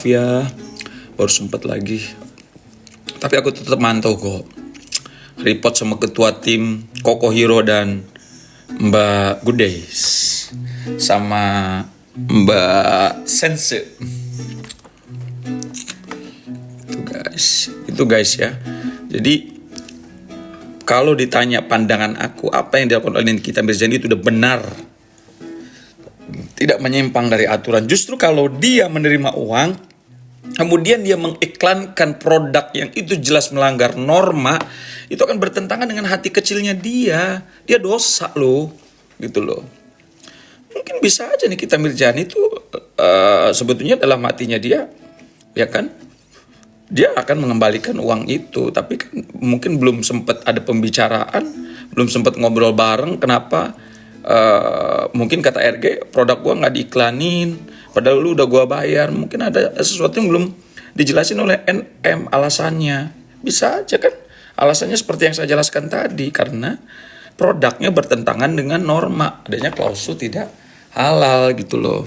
Ya, baru sempat lagi. Tapi aku tetap mantau kok. Report sama ketua tim Koko Hiro dan Mbak Good Days sama Mbak Sense. Itu guys ya. Jadi kalau ditanya pandangan aku apa yang dilakukan oleh Nikita Mirzani itu udah benar. Tidak menyimpang dari aturan. Justru kalau dia menerima uang, kemudian dia mengiklankan produk yang itu jelas melanggar norma, itu akan bertentangan dengan hati kecilnya dia. Dia dosa loh, gitu loh. Mungkin bisa aja nih Nikita Mirzani itu sebetulnya dalam hatinya dia, ya kan, dia akan mengembalikan uang itu. Tapi kan mungkin belum sempat ada pembicaraan, belum sempat ngobrol bareng. Kenapa? Mungkin kata RG produk gua nggak diiklanin, padahal lu udah gua bayar. Mungkin ada sesuatu yang belum dijelasin oleh NM alasannya. Bisa aja kan alasannya seperti yang saya jelaskan tadi, karena produknya bertentangan dengan norma, adanya klausul tidak halal gitu loh.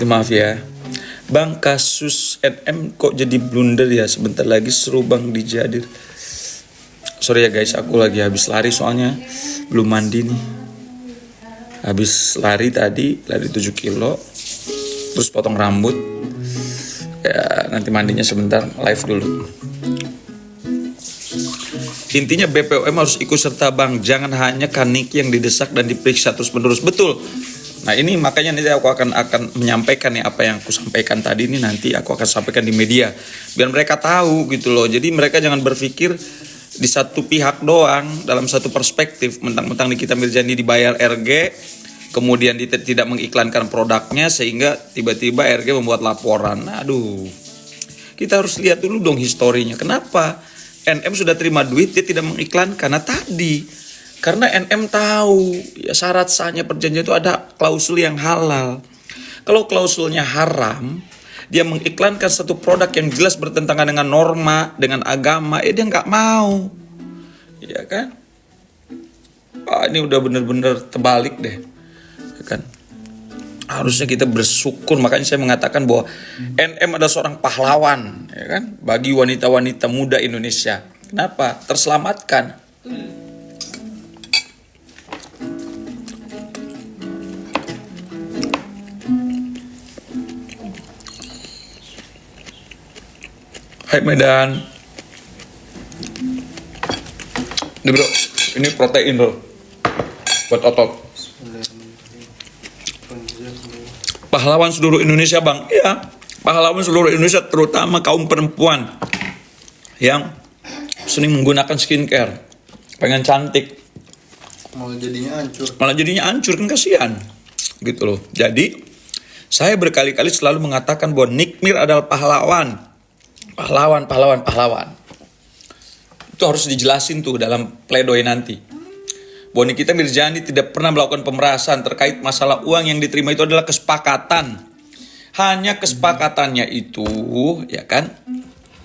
Maaf ya Bang, kasus NM kok jadi blunder ya, sebentar lagi seru Bang dijadir. Sorry ya guys, aku lagi habis lari soalnya belum mandi nih. Habis lari tadi, lari 7 kilo, terus potong rambut. Ya nanti mandinya sebentar, live dulu. Intinya BPOM harus ikut serta Bang, jangan hanya Kaniki yang didesak dan diperiksa terus menerus. Betul. Nah ini makanya nanti aku akan menyampaikan nih apa yang aku sampaikan tadi ini, nanti aku akan sampaikan di media biar mereka tahu gitu loh. Jadi mereka jangan berpikir di satu pihak doang, dalam satu perspektif, mentang-mentang Nikita Mirzani dibayar RG, kemudian tidak mengiklankan produknya sehingga tiba-tiba RG membuat laporan. Aduh, kita harus lihat dulu dong historinya. Kenapa NM sudah terima duit dia tidak mengiklankan? Karena tadi, karena NM tahu ya syarat sahnya perjanjian itu ada klausul yang halal. Kalau klausulnya haram, dia mengiklankan satu produk yang jelas bertentangan dengan norma, dengan agama, dia nggak mau, ya kan? Ini udah bener-bener terbalik deh, ya kan? Harusnya kita bersyukur, makanya saya mengatakan bahwa NM adalah seorang pahlawan, ya kan? Bagi wanita-wanita muda Indonesia. Kenapa? Terselamatkan. Hai Medan. Ini bro, ini protein bro, buat otot. Pahlawan seluruh Indonesia Bang. Iya, pahlawan seluruh Indonesia, terutama kaum perempuan yang sering menggunakan skincare, pengen cantik, malah jadinya hancur kan, kasihan gitu loh. Jadi saya berkali-kali selalu mengatakan bahwa Nikmir adalah pahlawan. Itu harus dijelasin tuh dalam pledoi nanti, bahwa Nikita Mirzani tidak pernah melakukan pemerasan. Terkait masalah uang yang diterima itu adalah kesepakatan. Hanya kesepakatannya itu, ya kan,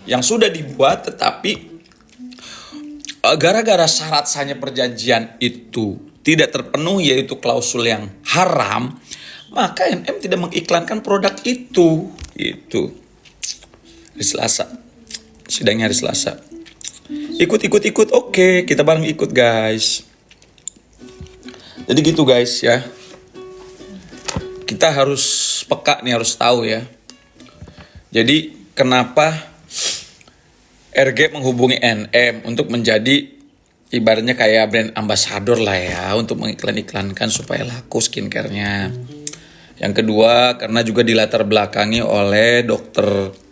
yang sudah dibuat, tetapi gara-gara syarat sahnya perjanjian itu tidak terpenuhi, yaitu klausul yang haram, maka NM tidak mengiklankan produk itu. Itu hari Selasa, sidangnya hari Selasa. Ikut, oke, kita bareng ikut guys. Jadi gitu guys ya, kita harus peka nih, harus tahu ya. Jadi kenapa RG menghubungi NM untuk menjadi ibaratnya kayak brand ambassador lah ya, untuk mengiklan-iklankan supaya laku skincare-nya. Yang kedua, karena juga dilatar belakangi oleh dokter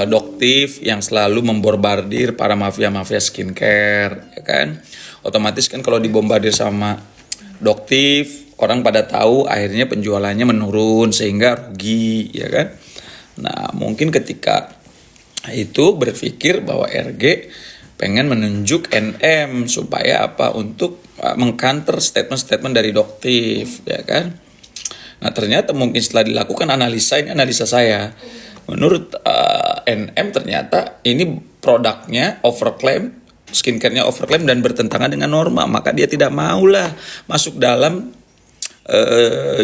Doktif yang selalu membombardir para mafia skincare, ya kan. Otomatis kan kalau dibombardir sama Doktif, orang pada tahu, akhirnya penjualannya menurun sehingga rugi, ya kan. Nah mungkin ketika itu berpikir bahwa RG pengen menunjuk NM supaya apa, untuk mengcounter statement dari Doktif, ya kan. Nah ternyata mungkin setelah dilakukan analisa, ini analisa saya, menurut NM ternyata ini produknya overclaim, skincare-nya overclaim dan bertentangan dengan norma, maka dia tidak maulah masuk dalam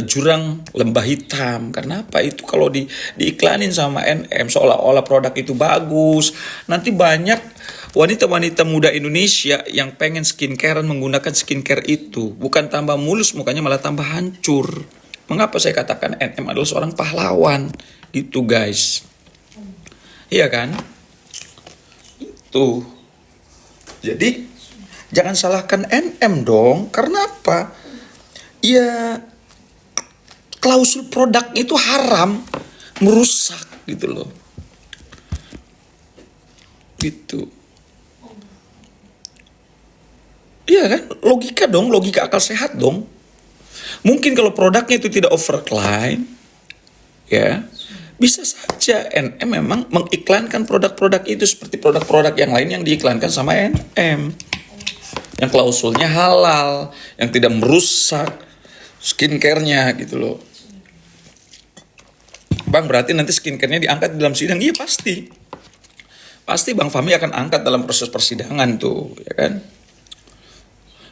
jurang lembah hitam. Karena apa? Itu kalau diiklanin sama NM seolah-olah produk itu bagus, nanti banyak wanita-wanita muda Indonesia yang pengen skincarean menggunakan skincare itu, bukan tambah mulus mukanya malah tambah hancur. Mengapa saya katakan NM adalah seorang pahlawan gitu guys? Iya kan? Itu. Jadi jangan salahkan NM dong. Karena apa? Ya klausul produk itu haram, merusak gitu loh. Gitu. Iya kan? Logika dong, logika akal sehat dong. Mungkin kalau produknya itu tidak overclaim, ya bisa saja NM memang mengiklankan produk-produk itu seperti produk-produk yang lain yang diiklankan sama NM. Yang klausulnya halal, yang tidak merusak skincare-nya gitu loh. Bang, berarti nanti skincare-nya diangkat dalam sidang? Iya pasti. Pasti Bang Fahmi akan angkat dalam proses persidangan tuh, ya kan?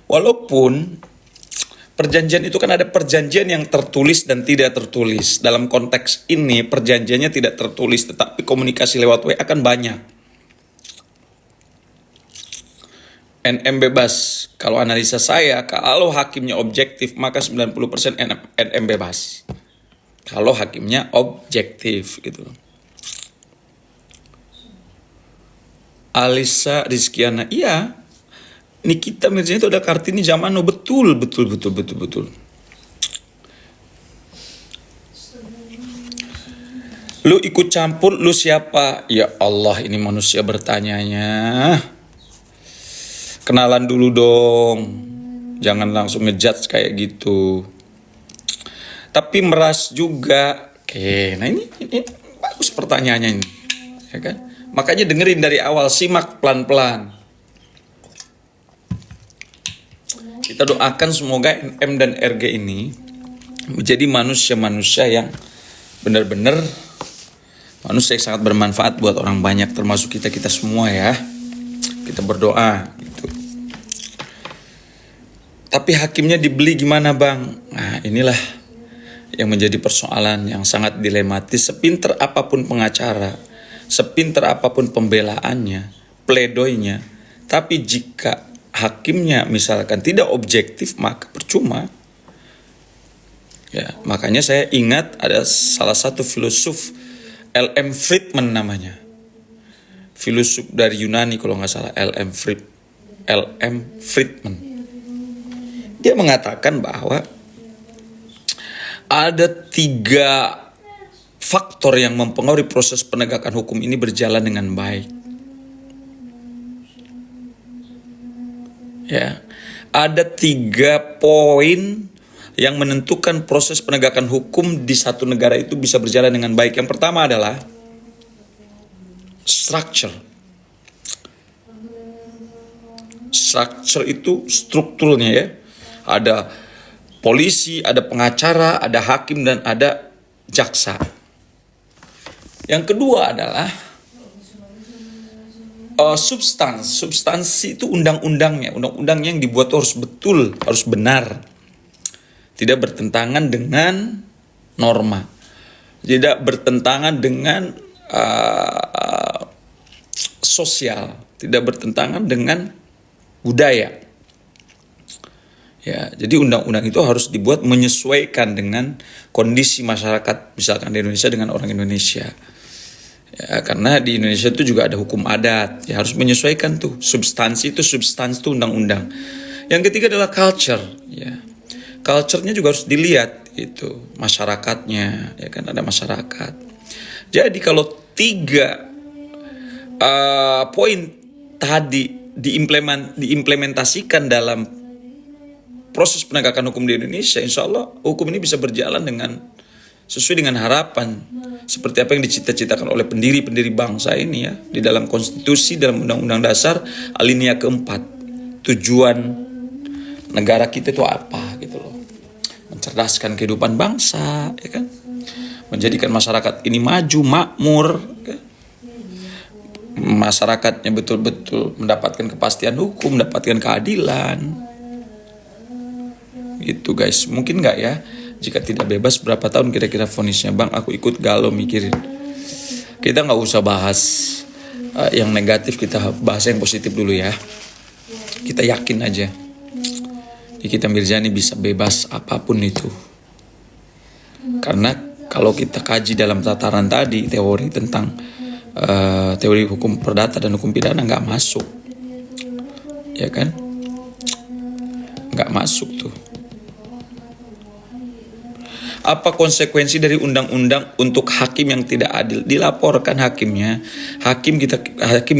Walaupun perjanjian itu kan ada perjanjian yang tertulis dan tidak tertulis. Dalam konteks ini perjanjiannya tidak tertulis, tetapi komunikasi lewat WA kan banyak. NM bebas. Kalau analisa saya, kalau hakimnya objektif maka 90% NM bebas. Kalau hakimnya objektif gitu. Alisa Rizkiana, iya. Nikita Mirzani itu ada Kartini Zamano, betul. Lu ikut campur, lu siapa? Ya Allah, ini manusia bertanyanya. Kenalan dulu dong. Jangan langsung ngejudge kayak gitu. Tapi meras juga. Oke, nah ini bagus pertanyaannya ini. Ya kan? Makanya dengerin dari awal, simak pelan-pelan. Kita doakan semoga NM dan RG ini menjadi manusia-manusia yang benar-benar manusia yang sangat bermanfaat buat orang banyak, termasuk kita semua ya. Kita berdoa gitu. Tapi hakimnya dibeli gimana Bang? Nah inilah yang menjadi persoalan yang sangat dilematis. Sepinter apapun pengacara, sepinter apapun pembelaannya, pledoinya, tapi jika hakimnya misalkan tidak objektif maka percuma. Ya, makanya saya ingat ada salah satu filosof L.M. Friedman namanya. Filosof dari Yunani kalau nggak salah, L.M. Friedman. Dia mengatakan bahwa ada 3 faktor yang mempengaruhi proses penegakan hukum ini berjalan dengan baik. Ya, ada 3 poin yang menentukan proses penegakan hukum di satu negara itu bisa berjalan dengan baik. Yang pertama adalah structure. Structure itu strukturnya ya. Ada polisi, ada pengacara, ada hakim, dan ada jaksa. Yang kedua adalah substansi itu undang-undangnya yang dibuat itu harus betul, harus benar, tidak bertentangan dengan norma, tidak bertentangan dengan sosial, tidak bertentangan dengan budaya. Ya, jadi undang-undang itu harus dibuat menyesuaikan dengan kondisi masyarakat, misalkan di Indonesia dengan orang Indonesia. Ya, karena di Indonesia itu juga ada hukum adat, ya harus menyesuaikan tuh substansi itu undang-undang. Yang ketiga adalah culture, ya culture-nya juga harus dilihat itu masyarakatnya, ya kan ada masyarakat. Jadi kalau 3 poin tadi diimplementasikan dalam proses penegakan hukum di Indonesia, insya Allah hukum ini bisa berjalan sesuai dengan harapan seperti apa yang dicita-citakan oleh pendiri-pendiri bangsa ini ya di dalam konstitusi, dalam undang-undang dasar alinea keempat. Tujuan negara kita itu apa gitu loh, mencerdaskan kehidupan bangsa, ya kan, menjadikan masyarakat ini maju, makmur, ya? Masyarakatnya betul-betul mendapatkan kepastian hukum, mendapatkan keadilan. Gitu guys. Mungkin nggak ya? Jika tidak bebas berapa tahun kira-kira vonisnya? Bang, aku ikut galau mikirin. Kita nggak usah bahas yang negatif, kita bahas yang positif dulu ya. Kita yakin aja Nikita Mirzani bisa bebas apapun itu. Karena kalau kita kaji dalam tataran tadi, teori tentang teori hukum perdata dan hukum pidana nggak masuk, ya kan? Nggak masuk tuh. Apa konsekuensi dari undang-undang untuk hakim yang tidak adil? Dilaporkan hakimnya. Hakim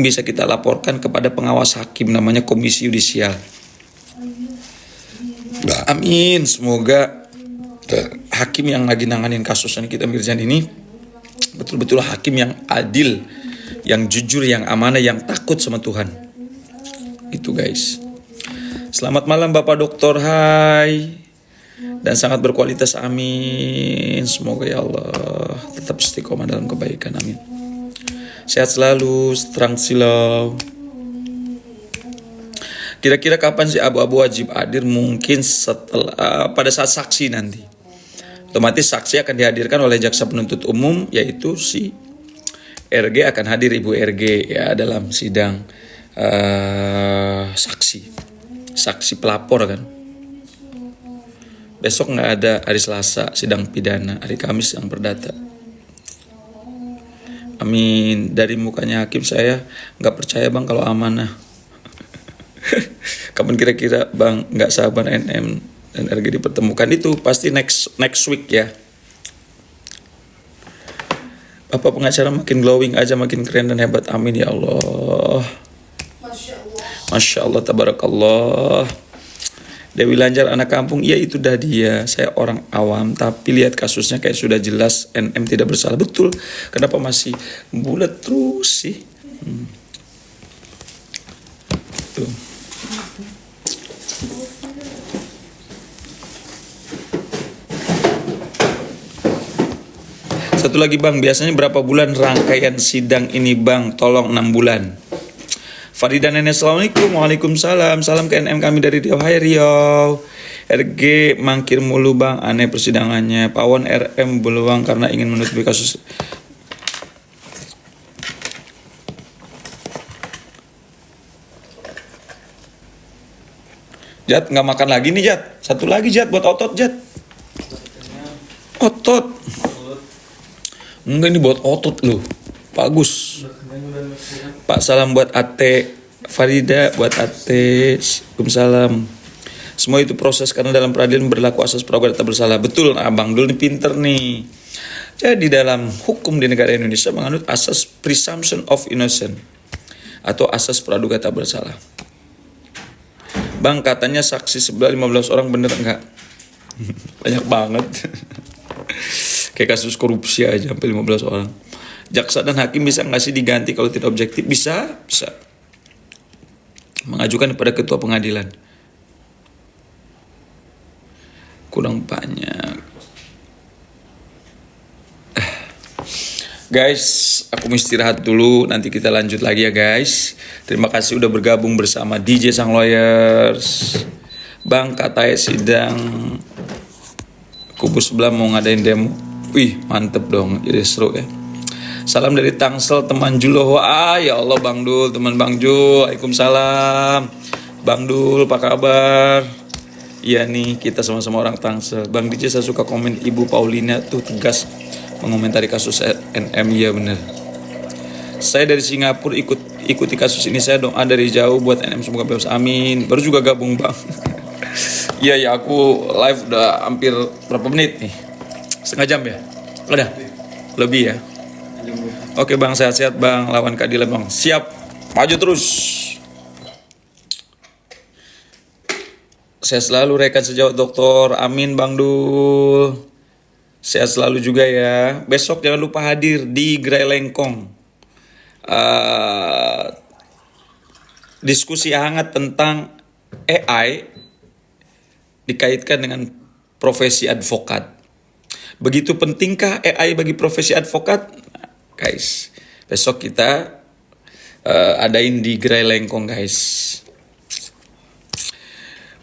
bisa kita laporkan kepada pengawas hakim, namanya komisi yudisial. Amin. Semoga hakim yang lagi nanganin kasus Nikita Mirzani ini betul-betul hakim yang adil, yang jujur, yang amanah, yang takut sama Tuhan. Itu guys. Selamat malam Bapak Doktor, hai. Dan sangat berkualitas, amin. Semoga ya Allah tetap istiqomah dalam kebaikan, amin. Sehat selalu, terang silau. Kira-kira kapan sih abu-abu wajib hadir? Mungkin setelah pada saat saksi nanti. Otomatis saksi akan dihadirkan oleh jaksa penuntut umum, yaitu si RG akan hadir, Ibu RG ya, dalam sidang saksi pelapor kan. Besok nggak ada, hari Selasa sidang pidana, hari Kamis yang perdata. Amin. Dari mukanya hakim saya nggak percaya bang kalau amanah. Kapan kira-kira bang? Nggak sabar NM dan RG dipertemukan, itu pasti next week ya. Bapak pengacara makin glowing aja, makin keren dan hebat, amin ya Allah. Masya Allah, tabarakallah. Dewi Lanjar anak kampung, iya itu dah dia. Saya orang awam, tapi lihat kasusnya kayak sudah jelas NM tidak bersalah. Betul, kenapa masih bulat terus sih? Tuh. Satu lagi bang, biasanya berapa bulan rangkaian sidang ini bang? Tolong 6 bulan. Farida Nenek, assalamualaikum. Waalaikumsalam. Salam ke NM kami dari Riau. Hai Riau. RG mangkir mulu bang, aneh persidangannya. Pawon RM beluang karena ingin menutupi kasus. Jat, nggak makan lagi nih Jat. Satu lagi Jat, buat otot Jat. Otot. Enggak, ini buat otot loh. Bagus. Pak, salam buat Ate. Farida buat Ate. Waalaikumsalam. Semua itu proses karena dalam peradilan berlaku asas praduga tak bersalah. Betul, Abang Dul ini pinter nih. Jadi dalam hukum di negara Indonesia menganut asas presumption of innocent atau asas praduga tak bersalah. Bang, katanya saksi sebelah 15 orang, bener enggak? Banyak banget. Kayak kasus korupsi aja sampai 15 orang. Jaksa dan hakim bisa nggak sih diganti kalau tidak objektif? Bisa. Mengajukan kepada ketua pengadilan. Kurang banyak. Guys, aku mau istirahat dulu. Nanti kita lanjut lagi ya guys. Terima kasih udah bergabung bersama DJ Sang Lawyers. Bang, katanya sidang kubu sebelah mau ngadain demo. Wih, mantep dong. Jadi seru ya. Salam dari Tangsel, teman Julo. Wah, ya Allah Bang Dul, teman Bang Jul. Waalaikumsalam. Bang Dul, apa kabar? Iya nih, kita sama-sama orang Tangsel. Bang DJ, saya suka komen Ibu Paulina tuh tegas mengomentari kasus NM. Iya bener. Saya dari Singapura ikuti kasus ini. Saya doa dari jauh buat NM semoga bebas. Amin. Baru juga gabung Bang. Iya ya, aku live udah hampir berapa menit nih? Setengah jam ya? Udah? Lebih ya? Oke Bang, sehat-sehat Bang, lawan keadilan Bang. Siap, maju terus. Saya selalu rekan sejawat dokter. Amin Bang Dul. Sehat selalu juga ya. Besok jangan lupa hadir di Gerai Lengkong. Diskusi hangat tentang AI dikaitkan dengan profesi advokat. Begitu pentingkah AI bagi profesi advokat? Guys, besok kita adain di Gerai Lengkong guys.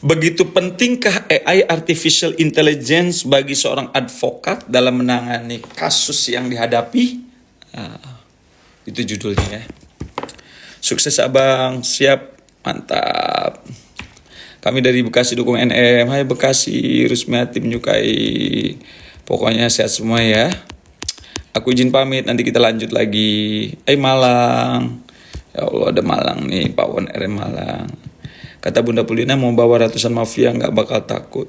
Begitu pentingkah AI artificial intelligence bagi seorang advokat dalam menangani kasus yang dihadapi? Ah, itu judulnya ya. Sukses abang, siap, mantap. Kami dari Bekasi dukung NM. Hai Bekasi, Rusmiati menyukai. Pokoknya sehat semua ya. Aku izin pamit, nanti kita lanjut lagi. Malang. Ya Allah, ada Malang nih, Pak Wan RM Malang. Kata Bunda Pulina mau bawa ratusan mafia nggak bakal takut.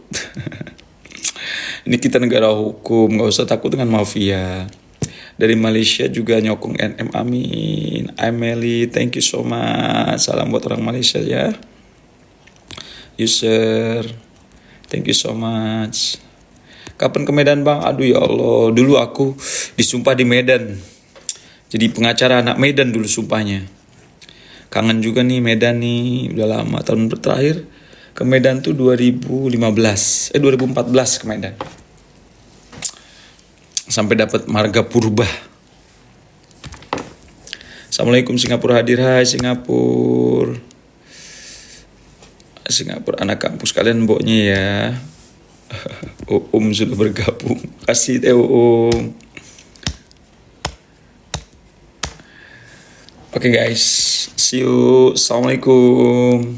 Ini kita negara hukum, nggak usah takut dengan mafia. Dari Malaysia juga nyokong NM, amin. Meli, thank you so much. Salam buat orang Malaysia ya. User, thank you so much. Kapan ke Medan bang? Aduh ya Allah, dulu aku disumpah di Medan. Jadi pengacara anak Medan dulu sumpahnya. Kangen juga nih Medan nih, udah lama. Tahun terakhir ke Medan tuh 2014 ke Medan. Sampai dapat marga purba. Assalamualaikum Singapura hadir, hai Singapura. Singapura anak kampus kalian mboknya ya. Sudah bergabung. Kasih teh Oke guys, see you. Assalamualaikum.